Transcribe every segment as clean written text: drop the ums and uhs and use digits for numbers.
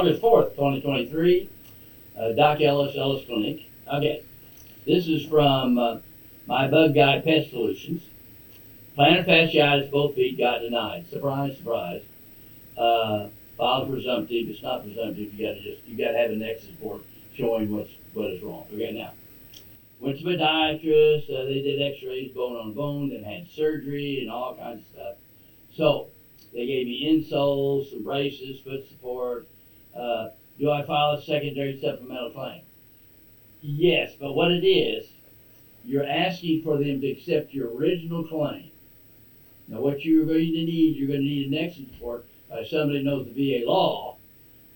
August 4th, 2023, W Ellis Clinic. Okay, this is from my bug guy pest solutions. Plantar fasciitis, both feet got denied. Surprise, surprise. Filed presumptive. It's not presumptive. You gotta have a Nexus report showing what is wrong. Okay, now went to podiatrist. They did X-rays, bone on bone. Then had surgery and all kinds of stuff. So they gave me insoles, some braces, foot support. Do I file a secondary supplemental claim? Yes, but what it is, you're asking for them to accept your original claim. Now, what you're going to need a Nexus report by somebody who knows the VA law,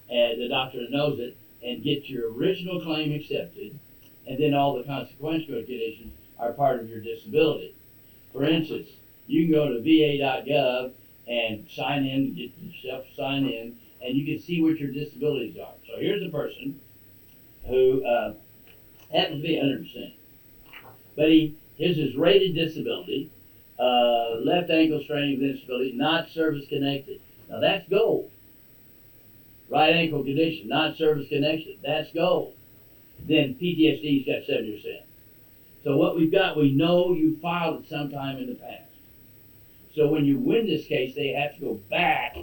and the doctor that knows it, and get your original claim accepted, and then all the consequential conditions are part of your disability. For instance, you can go to va.gov and sign in, get yourself to sign in, and you can see what your disabilities are. So here's a person who happens to be 100%, but here's his rated disability, left ankle strain disability, not service connected. Now that's gold. Right ankle condition, not service connected. That's gold. Then PTSD's got 70%. So what we've got, we know you filed it sometime in the past. So when you win this case, they have to go back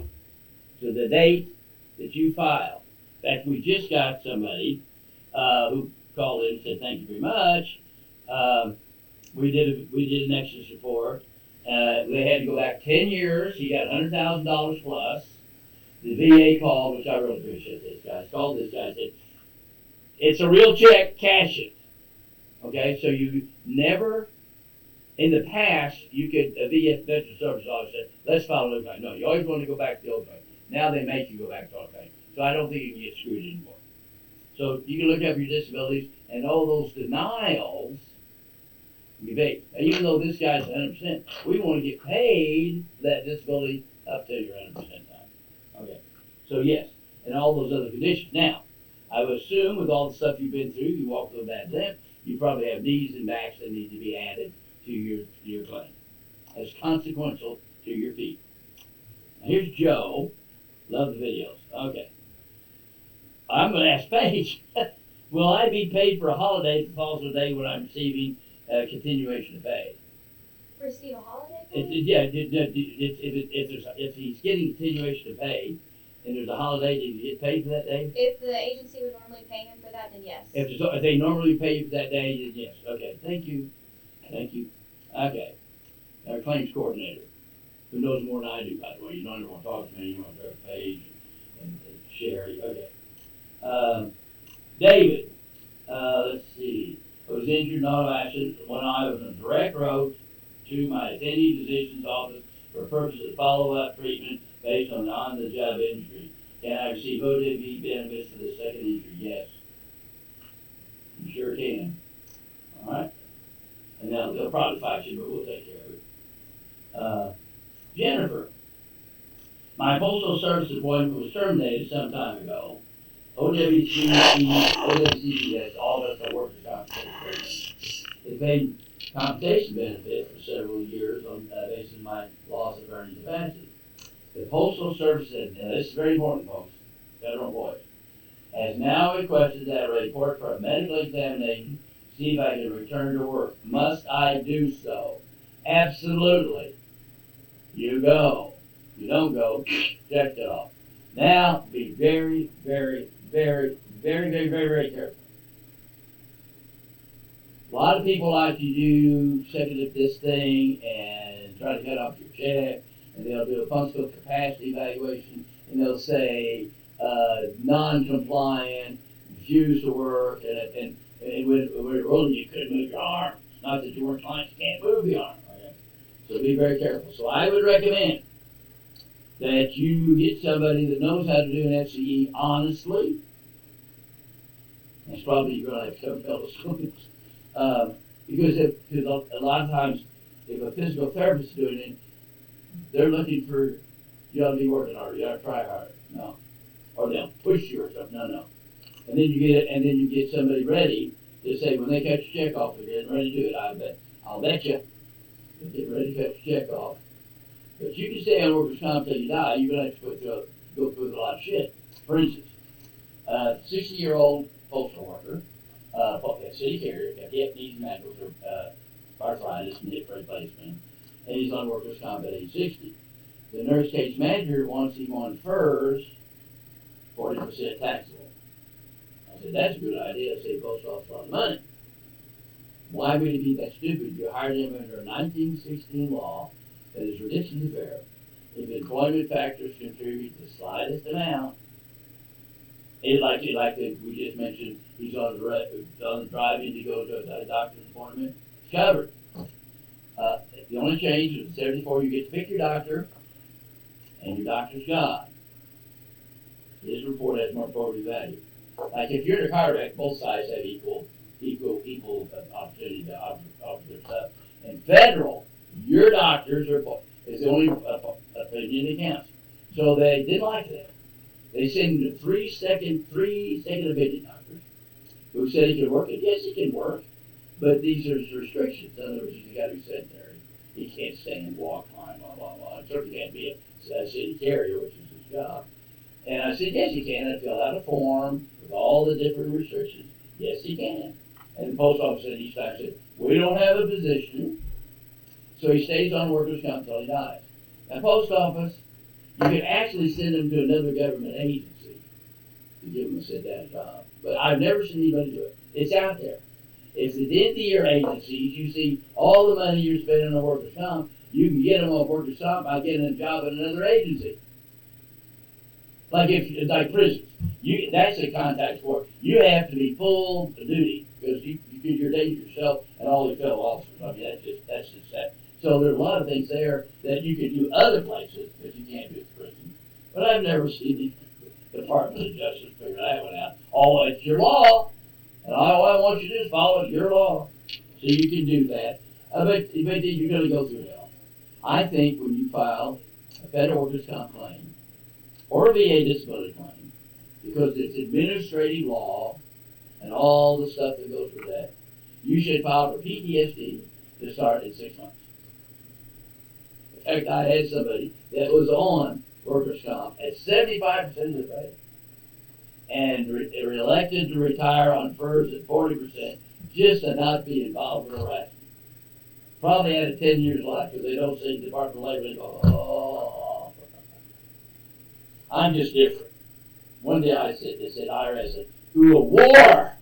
to the date that you filed. In fact, we just got somebody who called in and said, thank you very much. We did a Nexus report. They had to go back 10 years. He got $100,000 plus. The VA called, which I really appreciate this guy. Called this guy and said, it's a real check, cash it. Okay, so you never, in the past, you could, a VA Veteran Service Officer said, let's file a new claim. No, you always want to go back to the old claim. Now they make you go back to the old claim. So I don't think you can get screwed anymore. So you can look up your disabilities and all those denials. Now, even though this guy's 100%, we want to get paid for that disability up to your 100% time. Okay, so yes, and all those other conditions. Now, I would assume with all the stuff you've been through, you walk with a bad limp, you probably have knees and backs that need to be added to your claim as consequential to your feet. Now here's Joe. Love the videos. Okay. I'm going to ask Paige, will I be paid for a holiday that falls on a day when I'm receiving continuation of pay? Receive a holiday pay? If he's getting continuation of pay and there's a holiday, do you get paid for that day? If the agency would normally pay him for that, then yes. If they normally pay you for that day, then yes. Okay, thank you. Thank you. Okay. Our claims coordinator, who knows more than I do, by the way. You don't ever want to talk to me. You want to go to Paige and Sherry. Okay. David, let's see. I was injured in auto accident when I was on a direct road to my attending physician's office for purposes of follow-up treatment based on on-the-job injury. Can I receive OWCP benefits for the second injury? Yes. You sure can. All right? And they'll probably fight you, but we'll take care of it. Jennifer, my postal service appointment was terminated some time ago. OWCP has all of our workers' compensation. They paid compensation benefit for several years on the basis of my loss of earning capacity. The Postal Service said, now this is very important, folks, federal employees, has now requested that I report for a medical examination, see if I can return to work. Must I do so? Absolutely. You go. You don't go, check it off. Now, be very, very, very, very, very, very, very careful. A lot of people like to do second at this thing and try to cut off your check, and they'll do a functional capacity evaluation, and they'll say non-compliant, refuse to work, and when really you couldn't move your arm. Not that you weren't compliant, you can't move the arm. Okay? So be very careful. So I would recommend that you get somebody that knows how to do an FCE honestly. That's probably you're going to have to come fellow students. Because a lot of times, if a physical therapist is doing it, they're looking for, you ought to be working harder, you ought to try harder. No. Or they'll push you or something. No. And then you get somebody ready to say, when they cut your check off, they're getting ready to do it. I'll bet you. They're getting ready to cut your check off. But you can stay on workers' comp until you die. You're going to have to go through a lot of shit. For instance, 60-year-old postal worker, city carrier, got hip, knees, and ankles, or arthritis and hip replacement, and he's on workers' comp at age 60. The nurse case manager wants him on FERS, 40% taxable. I said, that's a good idea. Save post office a lot of money. Why would he be that stupid? You hired him under a 1916 law that is ridiculously fair. If employment factors contribute the slightest amount, like we just mentioned, he's on the drive-in to go to a doctor's appointment, it's covered. The only change is 74, you get to pick your doctor, and your doctor's God. His report has more probative value. Like if you're in a car wreck, both sides have equal opportunity to offer their stuff. And federal, your doctors is the only opinion that counts. So they didn't like that. They sent him to three second opinion doctors who said he could work. And yes, he can work, but these are restrictions. In other words, he's got to be sedentary. He can't stand, walk, climb, blah, blah, blah. He certainly can't be a city carrier, which is his job. And I said, yes, he can. I filled out a form with all the different restrictions. Yes, he can. And the post office said each time, said, we don't have a position, so he stays on workers' comp until he dies. Now, post office, you can actually send him to another government agency to give him a sit-down job. But I've never seen anybody do it. It's out there. It's the end of the year agencies. You see all the money you're spending on workers' comp, you can get them on workers' comp by getting a job at another agency. Like prisons. That's a contact sport. You have to be full duty because you're danger yourself and all your fellow officers. I mean, that's just that. So there's a lot of things there that you can do other places that you can't do at the prison. But I've never seen the Department of Justice figure that one out. Oh, it's your law, and all I want you to do is follow your law. So you can do that. But you're going to go through hell. I think when you file a federal workers' comp claim or a VA disability claim, because it's administrative law and all the stuff that goes with that, you should file for PTSD to start in 6 months. In fact, I had somebody that was on workers' comp at 75% of the pay and elected to retire on FERS at 40% just to not be involved in harassment. Probably had a 10 years life because they don't see the Department of Labor and go, oh. I'm just different. One day they said, IRS said, through a war.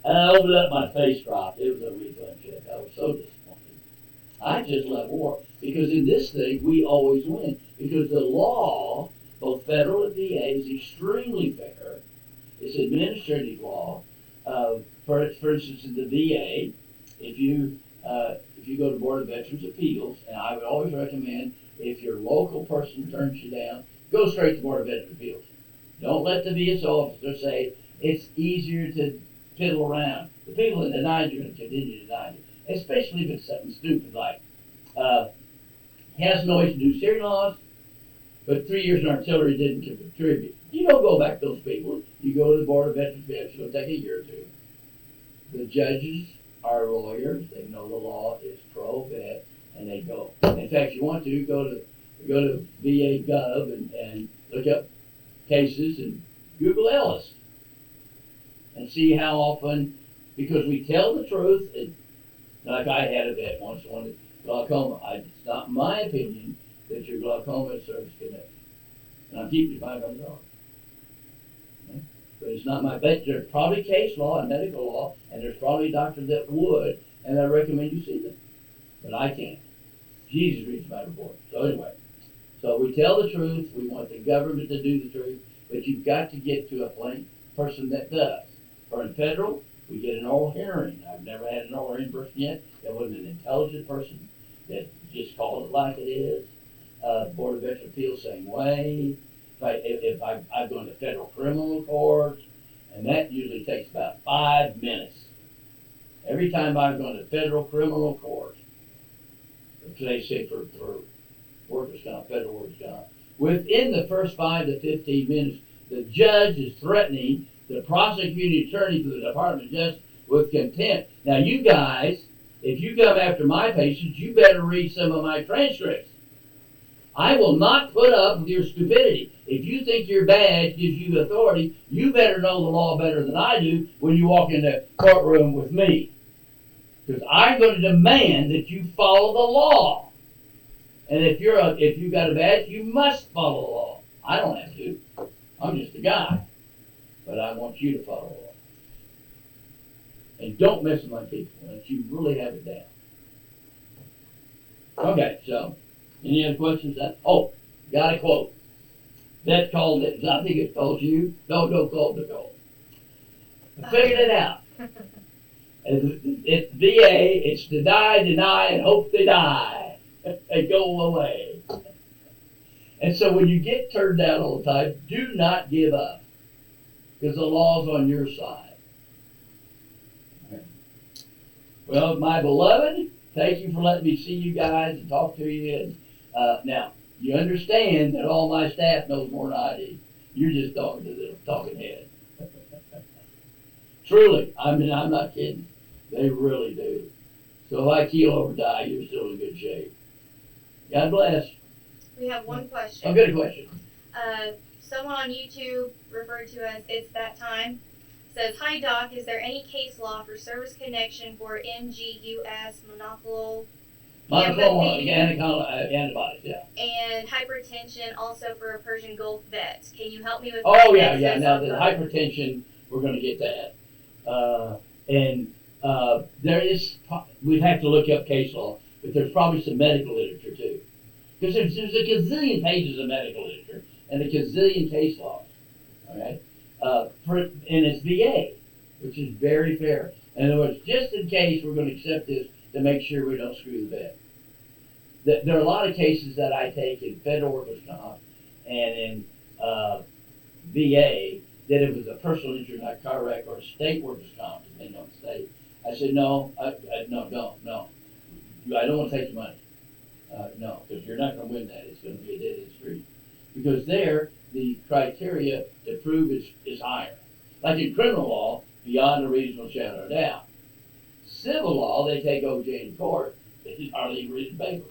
And I opened up, my face dropped. It was a refund check. I was so disappointed. I just love war. Because in this thing, we always win. Because the law, both federal and VA, is extremely fair. It's administrative law. For instance, in the VA, if you go to Board of Veterans Appeals, and I would always recommend if your local person turns you down, go straight to Board of Veterans Appeals. Don't let the VSO officer say it's easier to piddle around. The people that denied you are going to continue to deny you, especially if it's something stupid like has noise induced hearing loss, but 3 years in artillery didn't contribute. You don't go back to those people. You go to the Board of Veterans Appeals. It'll take a year or two. The judges are lawyers. They know the law is pro-vet, and they go. In fact, you want to go to VA Gov and look up cases and Google Ellis and see how often, because we tell the truth. Like I had a vet once on glaucoma. It's not my opinion that your glaucoma is service connected, and I'm keeping it $500. Okay? But it's not my bet. There's probably case law and medical law, and there's probably doctors that would, and I recommend you see them. But I can't. Jesus reads my report. So anyway, so we tell the truth. We want the government to do the truth, but you've got to get to a plain person that does. For in federal, we get an oral hearing. I've never had an oral hearing person yet that wasn't an intelligent person that just called it like it is. Board of Veterans Appeals, same way. If I've gone to federal criminal court, and that usually takes about 5 minutes. Every time I've gone to federal criminal court, they say for workers' comp, federal workers' comp, within the first 5 to 15 minutes, the judge is threatening the prosecuting attorney for the Department of Justice with contempt. Now, you guys, if you come after my patients, you better read some of my transcripts. I will not put up with your stupidity. If you think your badge gives you authority, you better know the law better than I do when you walk in the courtroom with me. Because I'm going to demand that you follow the law. And if you've got a badge, you must follow the law. I don't have to. I'm just a guy. But I want you to follow the law. And don't mess with my people unless you really have it down. Okay, so, any other questions? Oh, got a quote. That called it, I think it told you. No, don't call it Nicole. I figured it out. It's VA, it's deny, and hope they die. They go away. And so when you get turned down all the time, do not give up. Because the law's on your side. Well, my beloved, thank you for letting me see you guys and talk to you. And, now, you understand that all my staff knows more than I do. You're just talking to the talking head. Truly, I mean, I'm not kidding. They really do. So if I keel over die, you're still in good shape. God bless. We have one question. Oh, good question. Someone on YouTube referred to as It's That Time says, "Hi Doc, is there any case law for service connection for NGUS, monoclonal antibodies, yeah. and hypertension also for Persian Gulf vets? Can you help me with Oh, my yeah. Nexus Now, on the both?" hypertension, we're going to get that. There is, we'd have to look up case law, but there's probably some medical literature too. Because there's a gazillion pages of medical literature and a gazillion case laws. Okay? And it's VA, which is very fair. In other words, just in case we're going to accept this to make sure we don't screw the vet. There are a lot of cases that I take in federal workers' comp and in VA that if it was a personal injury like car wreck or a state workers' comp, depending on the state, I said, no, no. I don't want to take your money. No, because you're not going to win that. It's going to be a dead-end street. Because there, the criteria to prove is higher. Like in criminal law, beyond a reasonable shadow of doubt. Civil law, they take OJ in court. It's hardly even written paper.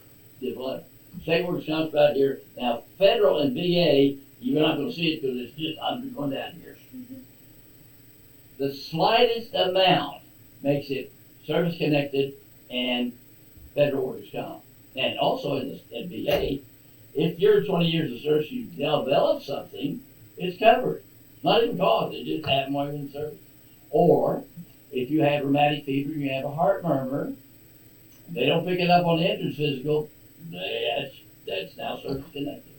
State workers' comp's about here. Now, federal and VA, you're not going to see it because it's just, I'm going down here. Mm-hmm. The slightest amount makes it service-connected and federal workers' comp. And also in VA, if you're 20 years of service, you develop something, it's covered. Not even cause, it just happened while you're in service. Or, if you have rheumatic fever, you have a heart murmur, they don't pick it up on the entrance physical, that's now service-connected.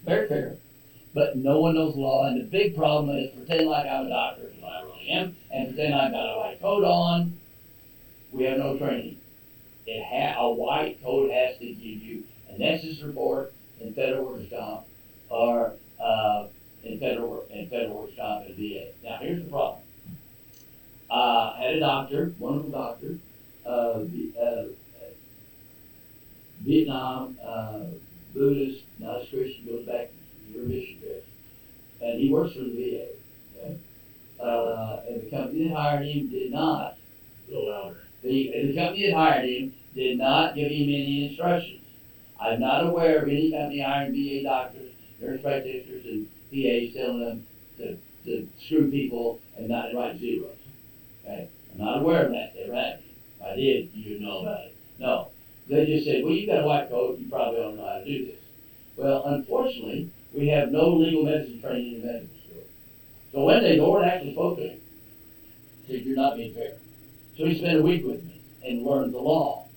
Very fair. But no one knows the law, and the big problem is pretend like I'm a doctor, because I really am, and pretend I've got a white coat on. We have no training. A white coat has to give you a Nexus report in federal workers' comp or in federal workers' comp and VA. Now here's the problem. I had a doctor, wonderful doctor, Vietnam, Buddhist, not a Christian, goes back to your mission trip, and he works for the VA. Okay? And the company that hired him did not. A little louder. The company that hired him did not give him any instructions. I'm not aware of any company hiring VA doctors, nurse practitioners, and PAs telling them to screw people and not write zeros. Okay? I'm not aware of that. They ran me. If I did, you would know about it. No. They just said, well, you've got a white coat, you probably don't know how to do this. Well, unfortunately, we have no legal medicine training in medical school. So when the Lord actually spoke to him, he said, you're not being fair. So he spent a week with me and learned the law.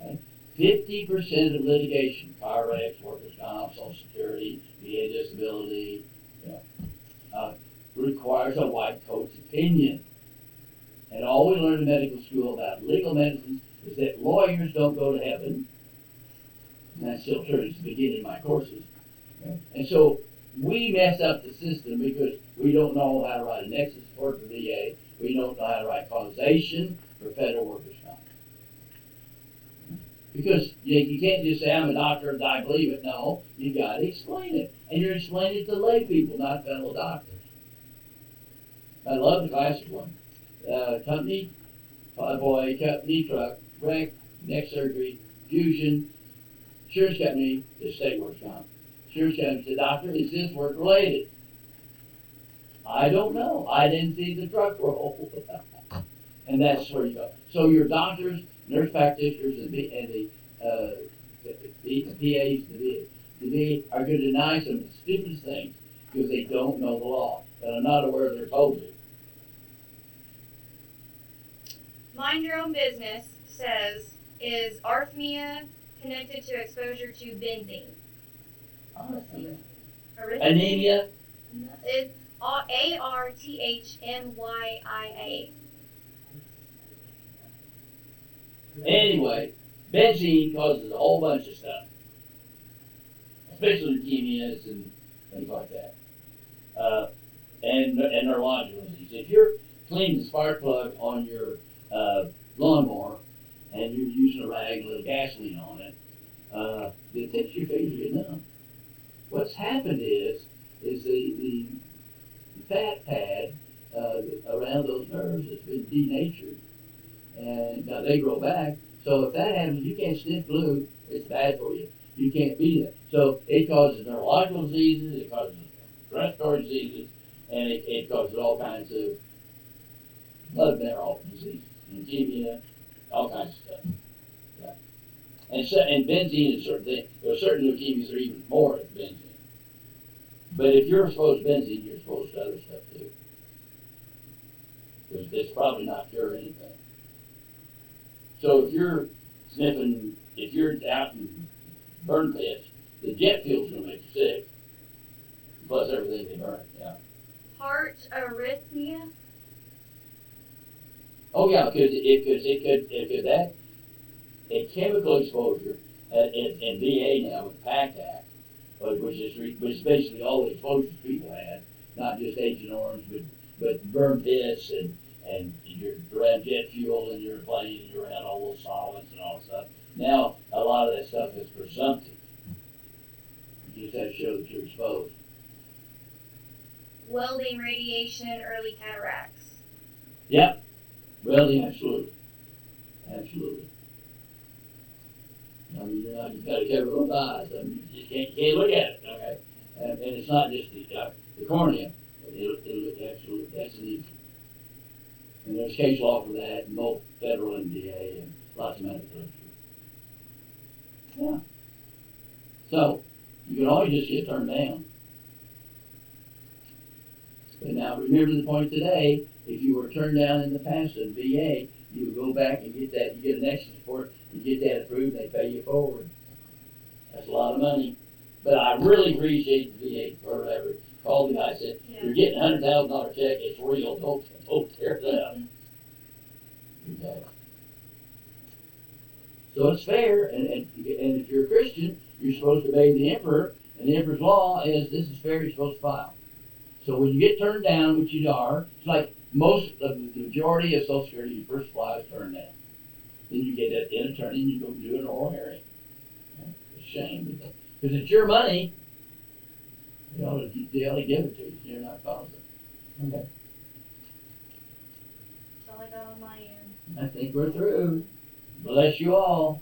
Okay? 50% of litigation, car wrecks, workers' comp, Social Security, VA disability, requires a white coat's opinion. And all we learn in medical school about legal medicine is that lawyers don't go to heaven. And that's still true. It's the beginning of my courses. Okay? And so we mess up the system because we don't know how to write a Nexus report for VA. We don't know how to write causation for federal workers' comp. Because you can't just say, I'm a doctor and I believe it. No, you got to explain it. And you're explaining it to lay people, not fellow doctors. I love the classic one. Company truck, wreck, neck surgery, fusion, Insurance company, the state works comp. Insurance company said, doctor, is this work related? I don't know. I didn't see the truck roll. And that's where you go. So your doctors, nurse practitioners, and the PAs, the VA are going to deny some of the stupidest things because they don't know the law. And I'm not aware they're told to. Mind your own business says, is arrhythmia connected to exposure to benzene? Arrhythmia. Arrhythmia? Anemia. It's ARTHMYIA. Anyway, benzene causes a whole bunch of stuff, especially leukemias and things like that, and neurological disease. If you're cleaning the spark plug on your lawnmower and you're using a rag and a little gasoline on it, the tips of your fingers get numb. What's happened is the fat pad around those nerves has been denatured, and now they grow back. So if that happens, you can't sniff glue. It's bad for you. You can't be that. So it causes neurological diseases, it causes respiratory diseases, and it causes all kinds of blood barrel diseases, leukemia, all kinds of stuff. Yeah. And benzene is certain thing. There are certain leukemias that are even more than benzene. But if you're exposed to benzene, you're exposed to other stuff too. Because it's probably not cure anything. So if you're sniffing, if you're out in burn pits, the jet fuel's going to make you sick. Plus everything they burn, yeah. Heart arrhythmia? Oh yeah, because that a chemical exposure in VA now with the PACT Act, which is basically all the exposures people had, not just Agent Orange, but burn pits and you're around jet fuel and you're plane and you're around all those solvents and all that stuff. Now a lot of that stuff is presumptive. You just have to show that you're exposed. Welding, radiation, early cataracts. Yep. Welding, absolutely. Absolutely. I mean, you've got to cover both eyes. I mean, you just can't look at it, okay? And it's not just the cornea. It'll absolutely, that's an easy. And there's case law for that in both federal and VA and lots of medical literature. Yeah. So, you can always just get turned down. But now remember the point today, if you were turned down in the past at VA, you would go back and get that, you get a Nexus report, you get that approved, and they pay you forward. That's a lot of money. But I really appreciate the VA or whatever. Called me, I said, you're getting a $100,000 check, it's real, don't tear it up. Okay. So it's fair, and if you're a Christian, you're supposed to obey the emperor, and the emperor's law is this is fair, you're supposed to file. So when you get turned down, which you are, it's like most of the majority of Social Security, you first file is turned down. Then you get an attorney and you go do an oral hearing. It's a shame because it's your money. They ought to give it to you. You're not causing it. Okay. That's all I got on my end. I think we're through. Bless you all.